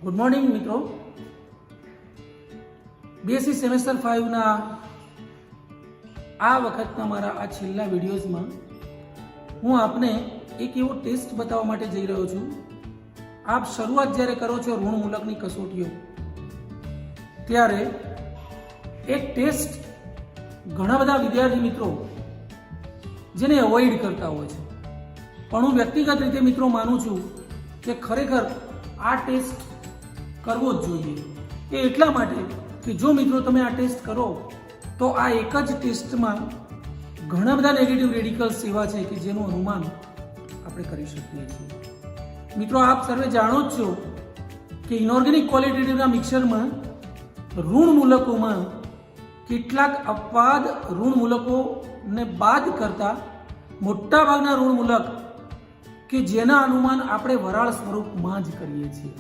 Good morning મિત્રો, BSc semester 5 ના આ વખતના મારા આ છેલ્લા વિડીયોઝમાં હું આપને એક એવો ટેસ્ટ બતાવવા માટે જઈ રહ્યો છું. આપ શરૂઆત જ્યારે કરો છો ઋણ મૂલકની કસોટીઓ, ત્યારે એક ટેસ્ટ ઘણા બધા વિદ્યાર્થી મિત્રો જેને અવોઇડ કરતા હોય છે, પણ હું વ્યક્તિગત રીતે મિત્રો માનું છું કે ખરેખર આ ટેસ્ટ કરવો જ જોઈએ. એ એટલા માટે કે જો મિત્રો તમે આ ટેસ્ટ કરો તો આ એક જ ટેસ્ટમાં ઘણા બધા નેગેટિવ રેડિકલ્સ એવા છે કે જેનું અનુમાન આપણે કરી શકીએ છીએ. મિત્રો, આપ સર્વે જાણો જ છો કે ઇનઓર્ગેનિક ક્વોલિટેટિવના મિક્સરમાં ઋણ મૂલકોમાં કેટલાક અપવાદ ઋણ મૂલકોને બાદ કરતા મોટાભાગના ઋણ મૂલક કે જેના અનુમાન આપણે વરાળ સ્વરૂપમાં જ કરીએ છીએ.